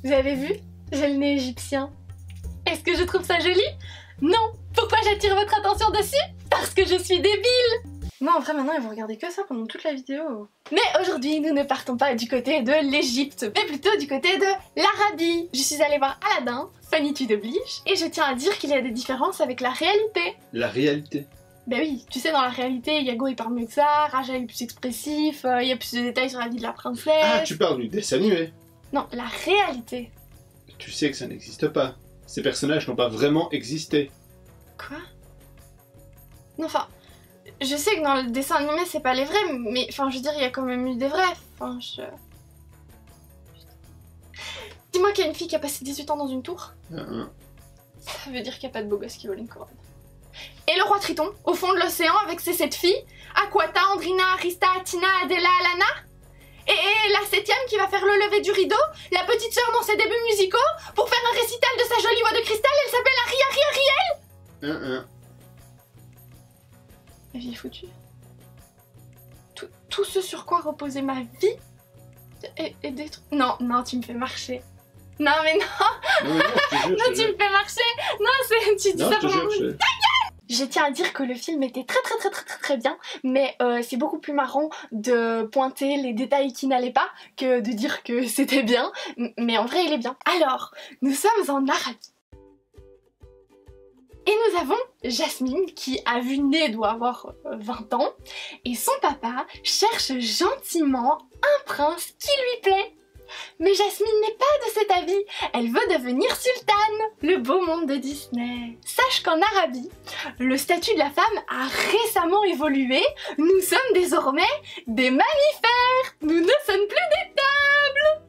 Vous avez vu? J'ai le nez égyptien. Est-ce que je trouve ça joli? Non! Pourquoi j'attire votre attention dessus? Parce que je suis débile! Non, en vrai, maintenant, ils vont regarder que ça pendant toute la vidéo. Mais aujourd'hui, nous ne partons pas du côté de l'Égypte, mais plutôt du côté de l'Arabie. Je suis allée voir Aladdin, fanitude oblige, et je tiens à dire qu'il y a des différences avec la réalité. La réalité? Ben oui, tu sais, dans la réalité, Yago il parle mieux que ça, Raja il est plus expressif, il y a plus de détails sur la vie de la princesse. Ah, tu parles du dessin animé? Non, la réalité. Tu sais que ça n'existe pas. Ces personnages n'ont pas vraiment existé. Quoi? Non, enfin, je sais que dans le dessin animé c'est pas les vrais, mais enfin, je veux dire, il y a quand même eu des vrais. Enfin, Dis-moi qu'il y a une fille qui a passé 18 ans dans une tour. Ça veut dire qu'il n'y a pas de beau gosse qui vole une couronne. Et le roi Triton, au fond de l'océan, avec ses 7 filles, Aquata, Andrina, Arista, Atina, Adela, Alana. Et la 7ème qui va faire le lever du rideau, la petite sœur dans ses débuts musicaux, pour faire un récital de sa jolie voix de cristal, elle s'appelle Ariel. Ma vie est foutue. Tout ce sur quoi reposait ma vie est détruit. Non, tu me fais marcher. Non mais non. Non, non, tu me fais marcher. Non, tu dis ça pour moi. Je tiens à dire que le film était très bien, mais c'est beaucoup plus marrant de pointer les détails qui n'allaient pas que de dire que c'était bien, mais en vrai il est bien. Alors, nous sommes en Arabie. Et nous avons Jasmine qui, à vue de nez, doit avoir 20 ans, et son papa cherche gentiment un prince qui lui plaît. Mais Jasmine n'est pas de cet avis, elle veut devenir sultane, le beau monde de Disney. Sache qu'en Arabie, le statut de la femme a récemment évolué, nous sommes désormais des mammifères, nous ne sommes plus des tables.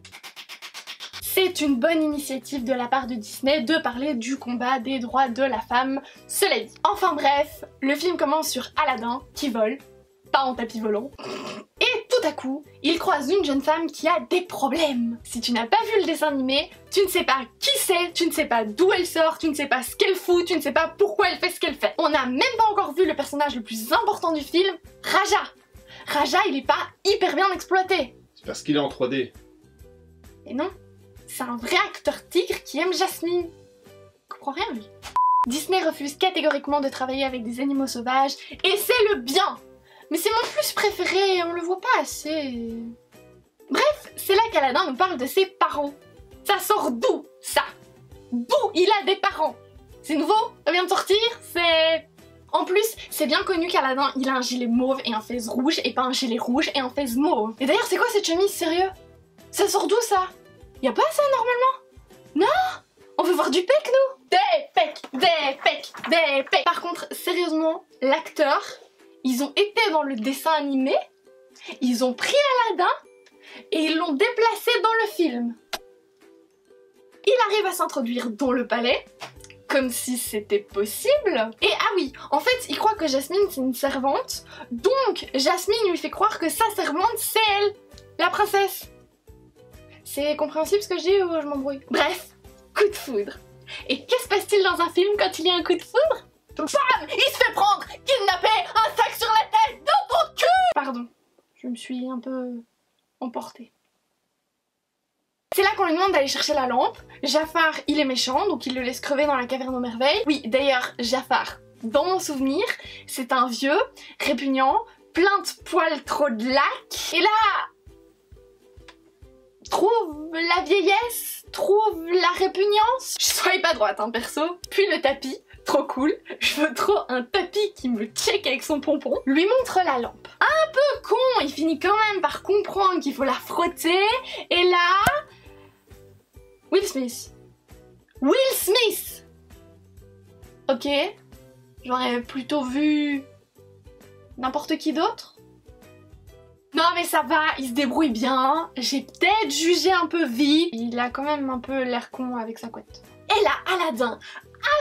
C'est une bonne initiative de la part de Disney de parler du combat des droits de la femme, cela dit. Enfin bref, le film commence sur Aladdin qui vole, pas en tapis volant. Et tout à coup, il croise une jeune femme qui a des problèmes. Si tu n'as pas vu le dessin animé, tu ne sais pas qui c'est, tu ne sais pas d'où elle sort, tu ne sais pas ce qu'elle fout, tu ne sais pas pourquoi elle fait ce qu'elle fait. On n'a même pas encore vu le personnage le plus important du film, Raja. Raja, il est pas hyper bien exploité. C'est parce qu'il est en 3D. Et non, c'est un vrai acteur tigre qui aime Jasmine. Il comprend rien lui. Disney refuse catégoriquement de travailler avec des animaux sauvages, et c'est le bien. Mais c'est mon plus préféré, on le voit pas assez. Bref, c'est là qu'Aladin nous parle de ses parents. Ça sort d'où, ça? D'où il a des parents? C'est nouveau? Ça vient de sortir? C'est... En plus, c'est bien connu qu'Aladin, il a un gilet mauve et un fez rouge, et pas un gilet rouge et un fez mauve. Et d'ailleurs, c'est quoi cette chemise, sérieux? Ça sort d'où, ça? Y a pas ça, normalement? Non? On veut voir du pec, nous? Des pecs. Par contre, sérieusement, l'acteur... Ils ont été dans le dessin animé, ils ont pris Aladdin et ils l'ont déplacé dans le film. Il arrive à s'introduire dans le palais, comme si c'était possible. Et ah oui, en fait, il croit que Jasmine c'est une servante, donc Jasmine lui fait croire que sa servante c'est elle, la princesse. C'est compréhensible ce que je dis ou je m'embrouille? Bref, coup de foudre. Et qu'est-ce qui se passe-t-il dans un film quand il y a un coup de foudre? Bam! Il se fait prendre, kidnapper, un sac sur la tête, dans ton cul! Pardon, je me suis un peu emportée. C'est là qu'on lui demande d'aller chercher la lampe. Jafar, il est méchant, donc il le laisse crever dans la caverne aux merveilles. Oui, d'ailleurs, Jafar, dans mon souvenir, c'est un vieux, répugnant, plein de poils trop de lac. Et là... trouve la vieillesse, trouve la répugnance. Je sois pas droite, hein, perso. Puis le tapis. Trop cool, je veux trop un tapis qui me check avec son pompon. Lui montre la lampe. Un peu con, il finit quand même par comprendre qu'il faut la frotter. Et là... Will Smith. Will Smith! Ok, j'aurais plutôt vu... n'importe qui d'autre. Non mais ça va, il se débrouille bien. J'ai peut-être jugé un peu vite. Il a quand même un peu l'air con avec sa couette. Et là, Aladdin,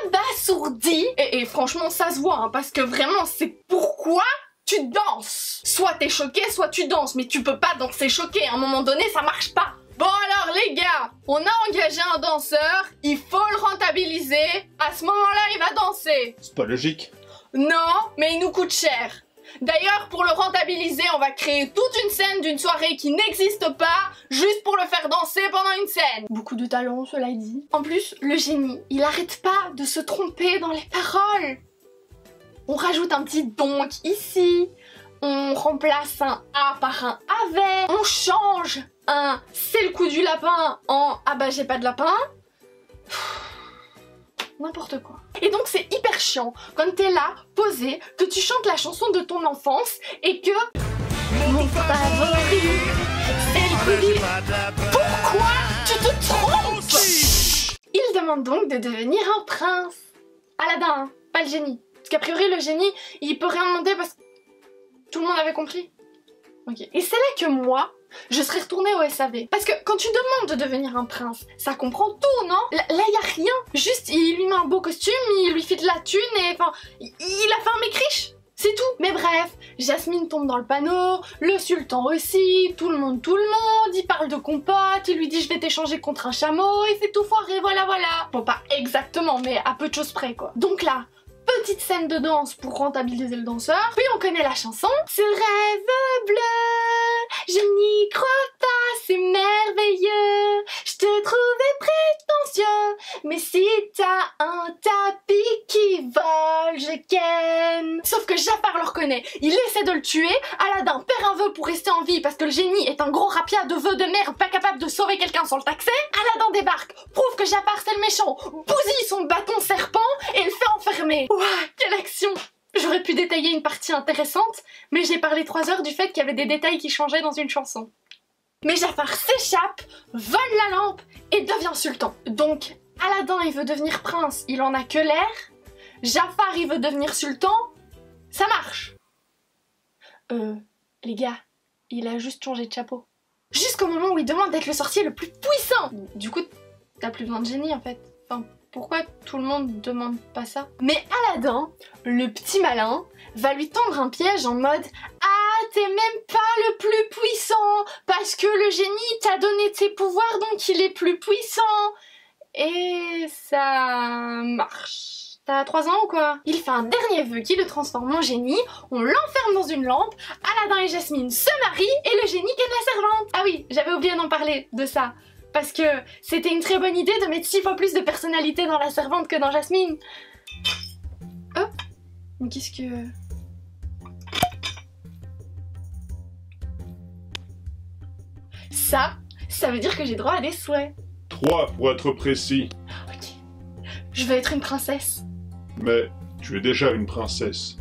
abasourdi, et franchement ça se voit, hein, parce que vraiment c'est pourquoi tu danses. Soit t'es choqué, soit tu danses, mais tu peux pas danser choqué, à un moment donné ça marche pas. Bon alors les gars, on a engagé un danseur, il faut le rentabiliser, à ce moment-là il va danser. C'est pas logique. Non, mais il nous coûte cher. D'ailleurs, pour le rentabiliser, on va créer toute une scène d'une soirée qui n'existe pas, juste pour le faire danser pendant une scène. Beaucoup de talent, cela dit. En plus, le génie, il arrête pas de se tromper dans les paroles. On rajoute un petit donc ici, on remplace un A par un avec, on change un c'est le coup du lapin en ah bah j'ai pas de lapin. N'importe quoi. Et donc c'est hyper chiant quand t'es là, posé, que tu chantes la chanson de ton enfance et que mon favori, c'est le coup du... Pourquoi tu te trompes? Il demande donc de devenir un prince. Aladdin, hein, pas le génie. Parce qu'a priori le génie, il peut rien demander parce que tout le monde avait compris. Ok. Et c'est là que moi, je serais retournée au SAV. Parce que quand tu demandes de devenir un prince, ça comprend tout, non? Là, y a rien. Juste, il lui met un beau costume, il lui fait de la thune et enfin, il a fait un mec riche. C'est tout. Mais bref, Jasmine tombe dans le panneau, le sultan aussi, tout le monde, il parle de compote, il lui dit je vais t'échanger contre un chameau, il fait tout foirer, voilà. Bon, pas exactement, mais à peu de choses près, quoi. Donc là, petite scène de danse pour rentabiliser le danseur, puis on connaît la chanson. Ce rêve bleu, je n'y crois pas, c'est merveilleux, je te trouvais prétentieux, mais si t'as un tapis qui vole, je ken. Sauf que Jafar le reconnaît, il essaie de le tuer, Aladdin perd un vœu pour rester en vie parce que le génie est un gros rapia de vœux de merde pas capable de sauver quelqu'un sans le taxer, Aladdin débarque, prouve que Jafar c'est le méchant, bousille son bâton serpent et le fait enfermer. Ouah, quelle action! J'aurais pu détailler une partie intéressante, mais j'ai parlé 3 heures du fait qu'il y avait des détails qui changeaient dans une chanson. Mais Jafar s'échappe, vole la lampe et devient sultan. Donc, Aladdin il veut devenir prince, il en a que l'air. Jafar il veut devenir sultan, ça marche. Les gars, il a juste changé de chapeau. Jusqu'au moment où il demande d'être le sorcier le plus puissant. Du coup, t'as plus besoin de génie en fait. Enfin, pourquoi tout le monde demande pas ça? Mais Aladdin, le petit malin, va lui tendre un piège en mode ah, t'es même pas le plus puissant parce que le génie t'a donné tes pouvoirs donc il est plus puissant. Et ça marche. T'as 3 ans ou quoi? Il fait un dernier vœu qui le transforme en génie, on l'enferme dans une lampe, Aladdin et Jasmine se marient et le génie ken la servante. Ah oui, j'avais oublié d'en parler de ça. Parce que c'était une très bonne idée de mettre 6 fois plus de personnalité dans la servante que dans Jasmine. Hop. Mais qu'est-ce que... Ça veut dire que j'ai droit à des souhaits. 3 pour être précis. Ok. Je veux être une princesse. Mais tu es déjà une princesse.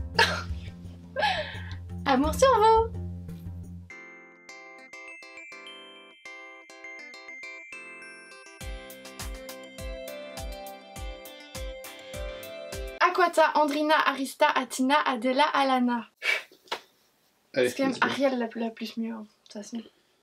Amour sur vous. Aquata, Andrina, Arista, Atina, Adela, Alana. Allez, C'est quand même Ariel la plus mieux, hein, de toute façon.